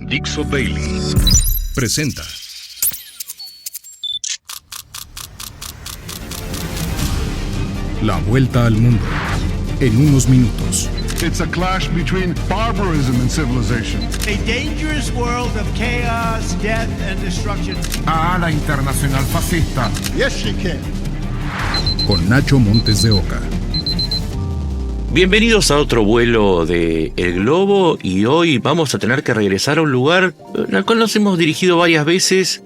Dixo Daily presenta La Vuelta al Mundo en unos minutos. It's a clash between barbarism and civilization. A dangerous world of chaos, death and destruction. La internacional fascista. Yes, she can. Con Nacho Montes de Oca. Bienvenidos a otro vuelo de El Globo, y hoy vamos a tener que regresar a un lugar al cual nos hemos dirigido varias veces,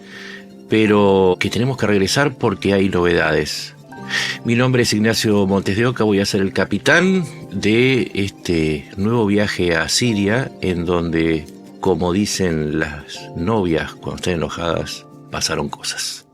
pero que tenemos que regresar porque hay novedades. Mi nombre es Ignacio Montes de Oca, voy a ser el capitán de este nuevo viaje a Siria, en donde, como dicen las novias cuando están enojadas, pasaron cosas.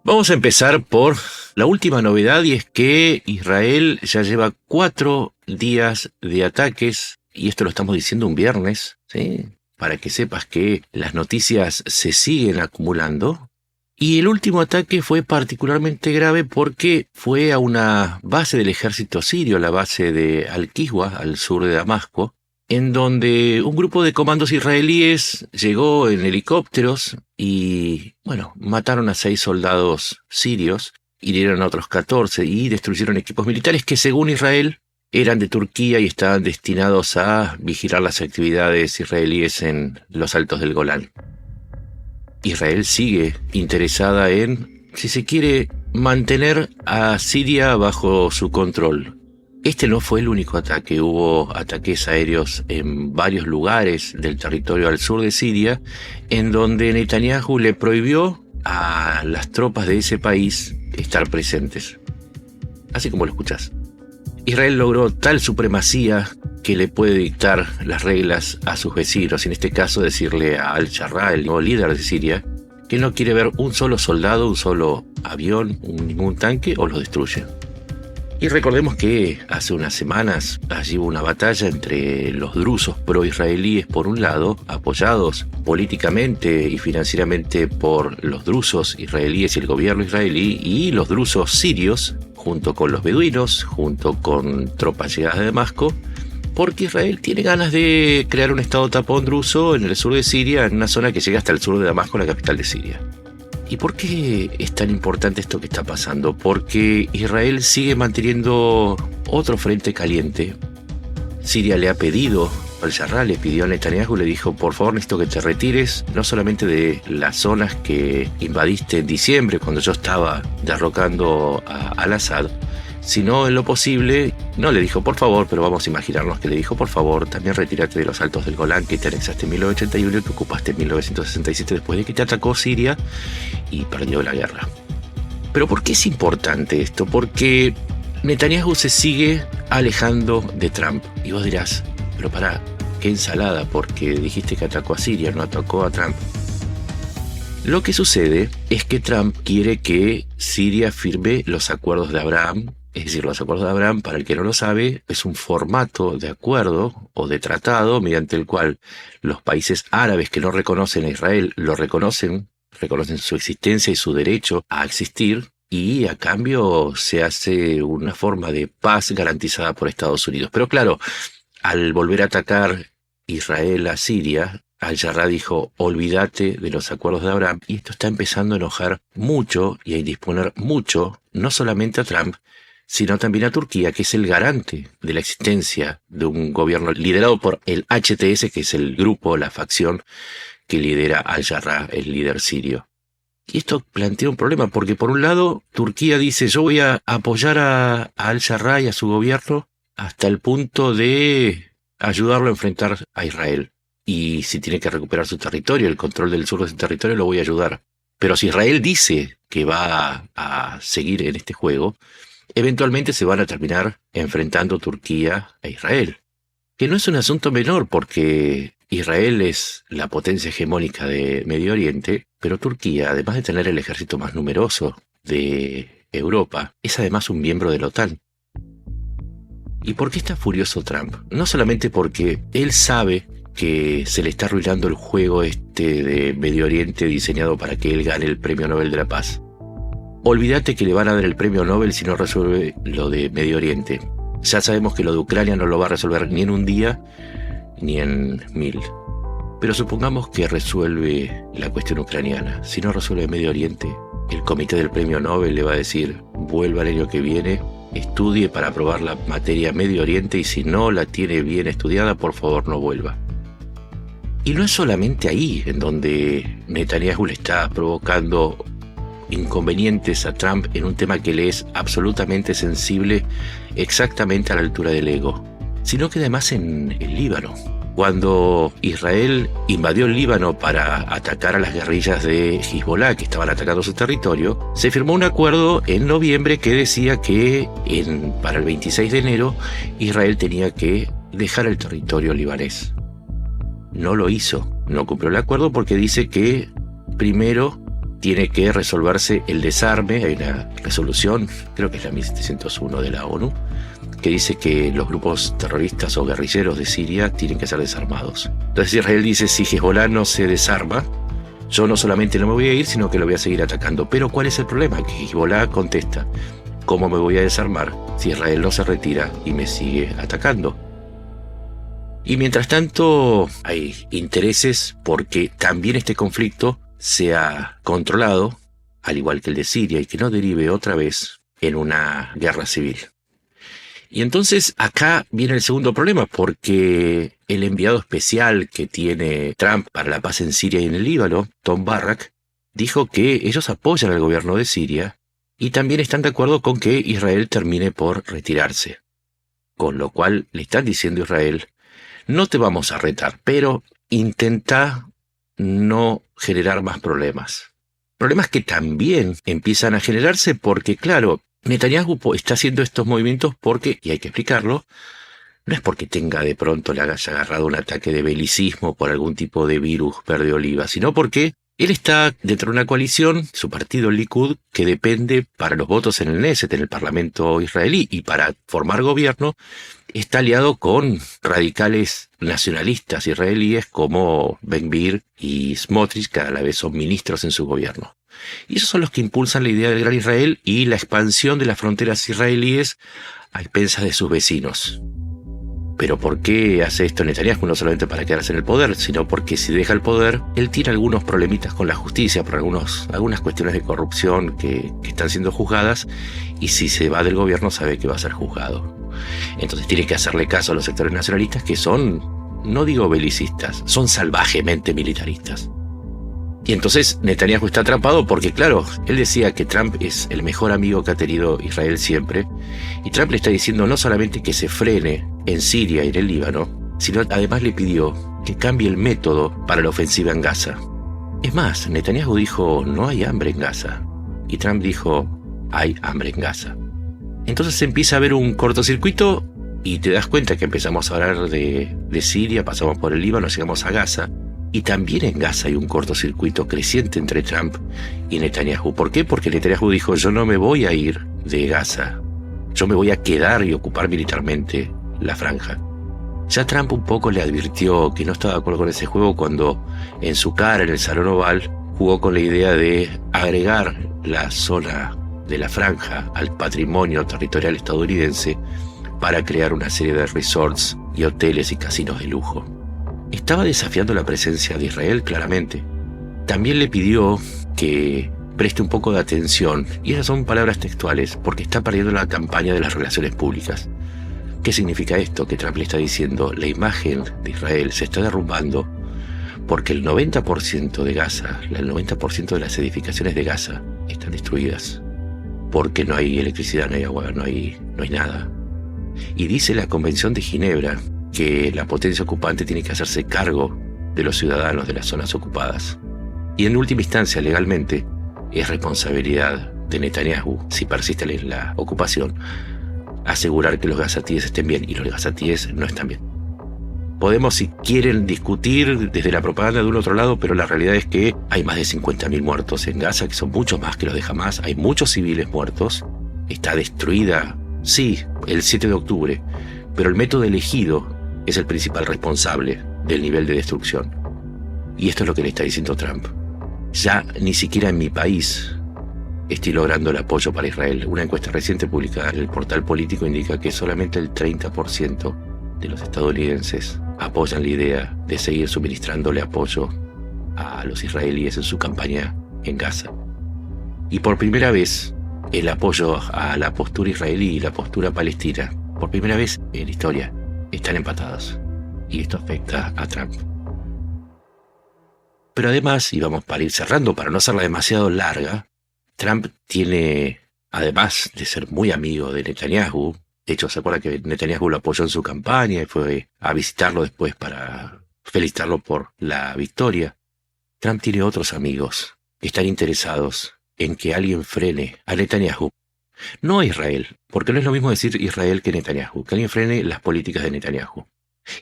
Vamos a empezar por la última novedad, y es que Israel ya lleva 4 días de ataques, y esto lo estamos diciendo un viernes, ¿sí? Para que sepas que las noticias se siguen acumulando. Y el último ataque fue particularmente grave porque fue a una base del ejército sirio, la base de Al-Qiswa, al sur de Damasco, en donde un grupo de comandos israelíes llegó en helicópteros y, mataron a 6 soldados sirios, hirieron a otros 14 y destruyeron equipos militares que, según Israel, eran de Turquía y estaban destinados a vigilar las actividades israelíes en los altos del Golán. Israel sigue interesada en, si se quiere, mantener a Siria bajo su control. Este no fue el único ataque, hubo ataques aéreos en varios lugares del territorio al sur de Siria, en donde Netanyahu le prohibió a las tropas de ese país estar presentes. Así como lo escuchás. Israel logró tal supremacía que le puede dictar las reglas a sus vecinos, y en este caso decirle a Al-Jarrah, el nuevo líder de Siria, que no quiere ver un solo soldado, un solo avión, ningún tanque, o los destruye. Y recordemos que hace unas semanas allí hubo una batalla entre los drusos pro-israelíes por un lado, apoyados políticamente y financieramente por los drusos israelíes y el gobierno israelí, y los drusos sirios, junto con los beduinos, junto con tropas llegadas de Damasco, porque Israel tiene ganas de crear un estado tapón druso en el sur de Siria, en una zona que llega hasta el sur de Damasco, la capital de Siria. ¿Y por qué es tan importante esto que está pasando? Porque Israel sigue manteniendo otro frente caliente. Siria le ha pedido, Al-Jarrah le pidió a Netanyahu, le dijo: por favor, necesito que te retires, no solamente de las zonas que invadiste en diciembre, cuando yo estaba derrocando a Al-Assad, sino en lo posible. No le dijo por favor, pero vamos a imaginarnos que le dijo: por favor, también retírate de los altos del Golán, que te anexaste en 1981 y que ocupaste en 1967 después de que te atacó Siria y perdió la guerra. Pero ¿por qué es importante esto? Porque Netanyahu se sigue alejando de Trump. Y vos dirás: pero pará, qué ensalada, porque dijiste que atacó a Siria, no atacó a Trump. Lo que sucede es que Trump quiere que Siria firme los acuerdos de Abraham. Es decir, los acuerdos de Abraham, para el que no lo sabe, es un formato de acuerdo o de tratado mediante el cual los países árabes que no reconocen a Israel lo reconocen su existencia y su derecho a existir, y a cambio se hace una forma de paz garantizada por Estados Unidos. Pero claro, al volver a atacar Israel a Siria, Al-Jarrah dijo: olvídate de los acuerdos de Abraham, y esto está empezando a enojar mucho y a indisponer mucho, no solamente a Trump, sino también a Turquía, que es el garante de la existencia de un gobierno liderado por el HTS, que es el grupo, la facción que lidera Al-Jarrah, el líder sirio. Y esto plantea un problema, porque por un lado Turquía dice: yo voy a apoyar a Al-Jarrah y a su gobierno hasta el punto de ayudarlo a enfrentar a Israel. Y si tiene que recuperar su territorio, el control del sur de su territorio, lo voy a ayudar. Pero si Israel dice que va a seguir en este juego, eventualmente se van a terminar enfrentando Turquía e Israel. Que no es un asunto menor, porque Israel es la potencia hegemónica de Medio Oriente, pero Turquía, además de tener el ejército más numeroso de Europa, es además un miembro de la OTAN. ¿Y por qué está furioso Trump? No solamente porque él sabe que se le está arruinando el juego de Medio Oriente diseñado para que él gane el Premio Nobel de la Paz. Olvídate que le van a dar el Premio Nobel si no resuelve lo de Medio Oriente. Ya sabemos que lo de Ucrania no lo va a resolver ni en un día ni en 1000. Pero supongamos que resuelve la cuestión ucraniana. Si no resuelve Medio Oriente, el comité del premio Nobel le va a decir: vuelva el año que viene, estudie para aprobar la materia Medio Oriente y si no la tiene bien estudiada, por favor no vuelva. Y no es solamente ahí en donde Netanyahu le está provocando inconvenientes a Trump en un tema que le es absolutamente sensible, exactamente a la altura del ego, sino que además en el Líbano. Cuando Israel invadió el Líbano para atacar a las guerrillas de Hezbollah que estaban atacando su territorio, se firmó un acuerdo en noviembre que decía que para el 26 de enero Israel tenía que dejar el territorio libanés. No lo hizo, no cumplió el acuerdo porque dice que primero tiene que resolverse el desarme. Hay una resolución, creo que es la 1701 de la ONU, que dice que los grupos terroristas o guerrilleros de Siria tienen que ser desarmados. Entonces Israel dice: si Hezbollah no se desarma, yo no solamente no me voy a ir, sino que lo voy a seguir atacando. Pero ¿cuál es el problema? Que Hezbollah contesta: ¿cómo me voy a desarmar si Israel no se retira y me sigue atacando? Y mientras tanto hay intereses porque también este conflicto sea controlado, al igual que el de Siria, y que no derive otra vez en una guerra civil. Y entonces acá viene el segundo problema, porque el enviado especial que tiene Trump para la paz en Siria y en el Líbano, Tom Barrack, dijo que ellos apoyan al gobierno de Siria y también están de acuerdo con que Israel termine por retirarse. Con lo cual le están diciendo a Israel: no te vamos a retar, pero intenta no generar más problemas. Problemas que también empiezan a generarse porque, claro, Netanyahu está haciendo estos movimientos porque, y hay que explicarlo, no es porque de pronto le haya agarrado un ataque de belicismo por algún tipo de virus verde oliva, sino porque él está dentro de una coalición, su partido Likud, que depende para los votos en el Knesset, en el Parlamento israelí, y para formar gobierno, está aliado con radicales nacionalistas israelíes como Ben-Gvir y Smotrich, que a la vez son ministros en su gobierno. Y esos son los que impulsan la idea del Gran Israel y la expansión de las fronteras israelíes a expensas de sus vecinos. Pero ¿por qué hace esto Netanyahu? No solamente para quedarse en el poder, sino porque si deja el poder, él tiene algunos problemitas con la justicia por algunas cuestiones de corrupción que están siendo juzgadas, y si se va del gobierno sabe que va a ser juzgado. Entonces tiene que hacerle caso a los sectores nacionalistas que son, no digo belicistas, son salvajemente militaristas. Y entonces Netanyahu está atrapado porque, claro, él decía que Trump es el mejor amigo que ha tenido Israel siempre, y Trump le está diciendo no solamente que se frene en Siria y en el Líbano, sino además le pidió que cambie el método para la ofensiva en Gaza. Es más, Netanyahu dijo: no hay hambre en Gaza, y Trump dijo: hay hambre en Gaza. Entonces empieza a haber un cortocircuito y te das cuenta que empezamos a hablar de Siria, pasamos por el Líbano, llegamos a Gaza. Y también en Gaza hay un cortocircuito creciente entre Trump y Netanyahu. ¿Por qué? Porque Netanyahu dijo: yo no me voy a ir de Gaza, yo me voy a quedar y ocupar militarmente la franja. Ya Trump un poco le advirtió que no estaba de acuerdo con ese juego cuando en su cara, en el Salón Oval, jugó con la idea de agregar la zona de la franja al patrimonio territorial estadounidense para crear una serie de resorts y hoteles y casinos de lujo. Estaba desafiando la presencia de Israel, claramente. También le pidió que preste un poco de atención, y esas son palabras textuales, porque está perdiendo la campaña de las relaciones públicas. ¿Qué significa esto? Que Trump le está diciendo: la imagen de Israel se está derrumbando porque el 90% de Gaza, el 90% de las edificaciones de Gaza están destruidas, porque no hay electricidad, no hay agua, no hay nada. Y dice la Convención de Ginebra que la potencia ocupante tiene que hacerse cargo de los ciudadanos de las zonas ocupadas. Y en última instancia, legalmente, es responsabilidad de Netanyahu, si persiste la ocupación, asegurar que los gazatíes estén bien, y los gazatíes no están bien. Podemos, si quieren, discutir desde la propaganda de un otro lado, pero la realidad es que hay más de 50.000 muertos en Gaza, que son muchos más que los de Hamás. Hay muchos civiles muertos. Está destruida, sí, el 7 de octubre, pero el método elegido es el principal responsable del nivel de destrucción. Y esto es lo que le está diciendo Trump. Ya ni siquiera en mi país estoy logrando el apoyo para Israel. Una encuesta reciente publicada en el portal político indica que solamente el 30% de los estadounidenses apoyan la idea de seguir suministrándole apoyo a los israelíes en su campaña en Gaza. Y por primera vez, el apoyo a la postura israelí y la postura palestina, por primera vez en la historia, están empatados. Y esto afecta a Trump. Pero además, y vamos para ir cerrando, para no hacerla demasiado larga, Trump tiene, además de ser muy amigo de Netanyahu, de hecho, ¿se acuerda que Netanyahu lo apoyó en su campaña y fue a visitarlo después para felicitarlo por la victoria? Trump tiene otros amigos que están interesados en que alguien frene a Netanyahu. No a Israel, porque no es lo mismo decir Israel que Netanyahu, que alguien frene las políticas de Netanyahu.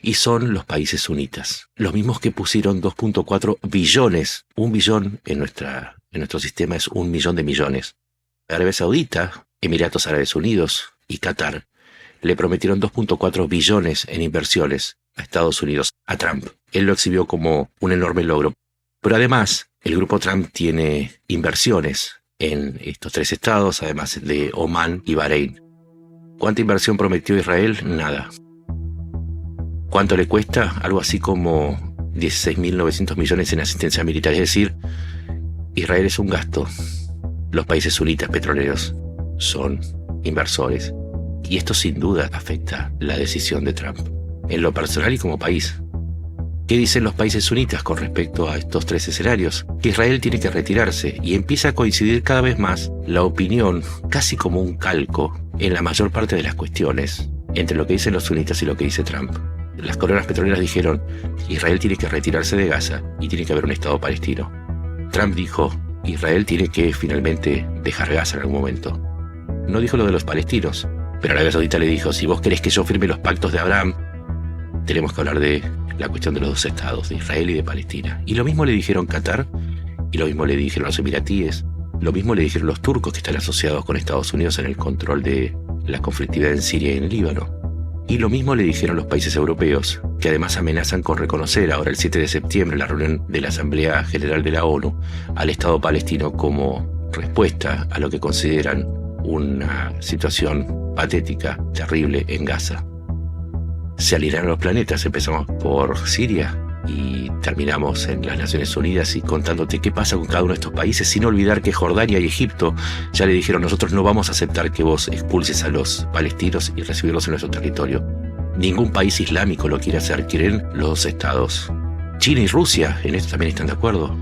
Y son los países sunitas, los mismos que pusieron 2.4 billones, 1 billón en nuestro sistema es 1 millón de millones. Arabia Saudita, Emiratos Árabes Unidos y Qatar le prometieron 2.4 billones en inversiones a Estados Unidos, a Trump. Él lo exhibió como un enorme logro. Pero además, el grupo Trump tiene inversiones en estos 3 estados, además de Omán y Bahrein. ¿Cuánta inversión prometió Israel? Nada. ¿Cuánto le cuesta? Algo así como 16.900 millones en asistencia militar. Es decir, Israel es un gasto. Los países sunitas petroleros son inversores. Y esto sin duda afecta la decisión de Trump, en lo personal y como país. ¿Qué dicen los países sunitas con respecto a estos 3 escenarios? Que Israel tiene que retirarse y empieza a coincidir cada vez más la opinión, casi como un calco, en la mayor parte de las cuestiones, entre lo que dicen los sunitas y lo que dice Trump. Las coronas petroleras dijeron, Israel tiene que retirarse de Gaza y tiene que haber un Estado palestino. Trump dijo, Israel tiene que finalmente dejar Gaza en algún momento. No dijo lo de los palestinos, pero Arabia Saudita le dijo, si vos querés que yo firme los pactos de Abraham, tenemos que hablar de la cuestión de los 2 estados, de Israel y de Palestina. Y lo mismo le dijeron Qatar, y lo mismo le dijeron los emiratíes, lo mismo le dijeron los turcos que están asociados con Estados Unidos en el control de la conflictividad en Siria y en el Líbano. Y lo mismo le dijeron los países europeos, que además amenazan con reconocer ahora el 7 de septiembre la reunión de la Asamblea General de la ONU al Estado palestino como respuesta a lo que consideran una situación patética, terrible en Gaza. Se alinearon los planetas, empezamos por Siria y terminamos en las Naciones Unidas y contándote qué pasa con cada uno de estos países, sin olvidar que Jordania y Egipto ya le dijeron, nosotros no vamos a aceptar que vos expulses a los palestinos y recibirlos en nuestro territorio. Ningún país islámico lo quiere hacer, quieren los 2 estados. China y Rusia en esto también están de acuerdo.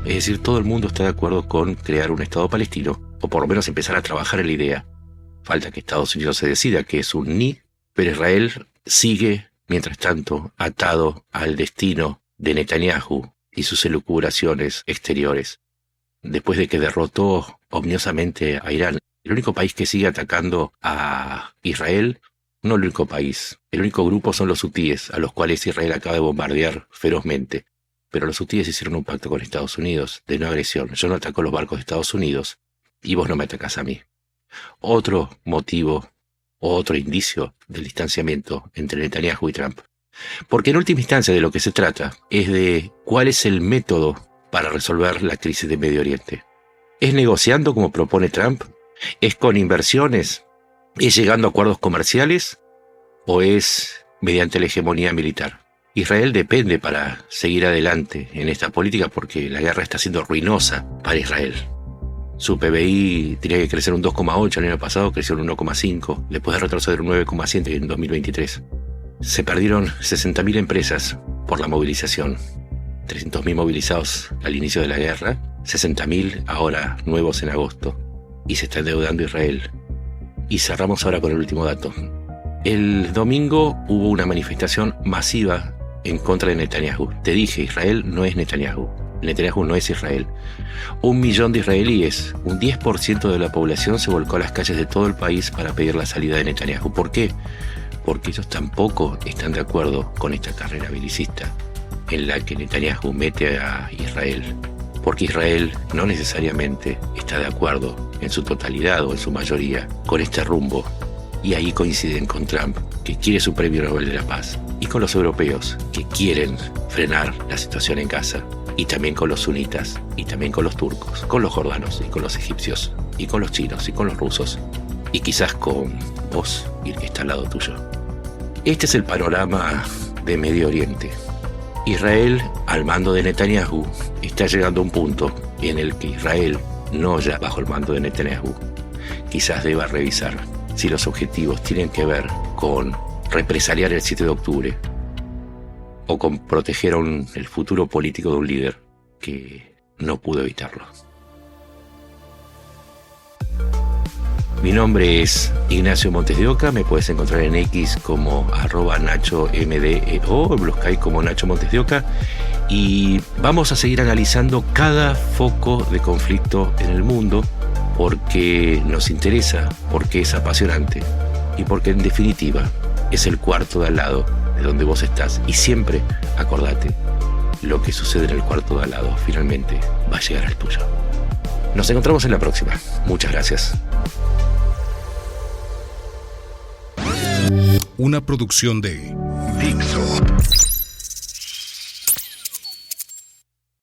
Es decir, todo el mundo está de acuerdo con crear un Estado palestino, o por lo menos empezar a trabajar en la idea. Falta que Estados Unidos se decida que es un ni, pero Israel sigue, mientras tanto, atado al destino de Netanyahu y sus elucubraciones exteriores. Después de que derrotó omniosamente a Irán, el único país que sigue atacando a Israel, no el único país, el único grupo son los hutíes, a los cuales Israel acaba de bombardear ferozmente. Pero los hutíes hicieron un pacto con Estados Unidos de no agresión. Yo no ataco los barcos de Estados Unidos y vos no me atacás a mí. Otro motivo, otro indicio del distanciamiento entre Netanyahu y Trump. Porque en última instancia de lo que se trata es de cuál es el método para resolver la crisis de Medio Oriente. ¿Es negociando como propone Trump? ¿Es con inversiones? ¿Es llegando a acuerdos comerciales? ¿O es mediante la hegemonía militar? Israel depende para seguir adelante en esta política porque la guerra está siendo ruinosa para Israel. Su PBI tenía que crecer un 2,8 el año pasado, creció un 1,5, después de retroceder un 9,7 en 2023. Se perdieron 60.000 empresas por la movilización. 300.000 movilizados al inicio de la guerra, 60.000 ahora nuevos en agosto. Y se está endeudando Israel. Y cerramos ahora con el último dato. El domingo hubo una manifestación masiva en contra de Netanyahu. Te dije, Israel no es Netanyahu. Netanyahu no es Israel. 1 millón de israelíes, un 10% de la población se volcó a las calles de todo el país para pedir la salida de Netanyahu. ¿Por qué? Porque ellos tampoco están de acuerdo con esta carrera belicista en la que Netanyahu mete a Israel. Porque Israel no necesariamente está de acuerdo en su totalidad o en su mayoría con este rumbo. Y ahí coinciden con Trump, que quiere su premio Nobel de la Paz, y con los europeos, que quieren frenar la situación en Gaza, y también con los sunitas, y también con los turcos, con los jordanos, y con los egipcios, y con los chinos, y con los rusos, y quizás con vos y el que está al lado tuyo. Este es el panorama de Medio Oriente. Israel, al mando de Netanyahu, está llegando a un punto en el que Israel, no ya bajo el mando de Netanyahu, quizás deba revisar si los objetivos tienen que ver con represaliar el 7 de octubre o con proteger el futuro político de un líder que no pudo evitarlo. Mi nombre es Ignacio Montes de Oca, me puedes encontrar en X como @NachoMDEO, en Blue Sky como Nacho Montes de Oca, y vamos a seguir analizando cada foco de conflicto en el mundo porque nos interesa, porque es apasionante y porque en definitiva es el cuarto de al lado de donde vos estás. Y siempre acordate, lo que sucede en el cuarto de al lado finalmente va a llegar al tuyo. Nos encontramos en la próxima. Muchas gracias. Una producción de Dixo.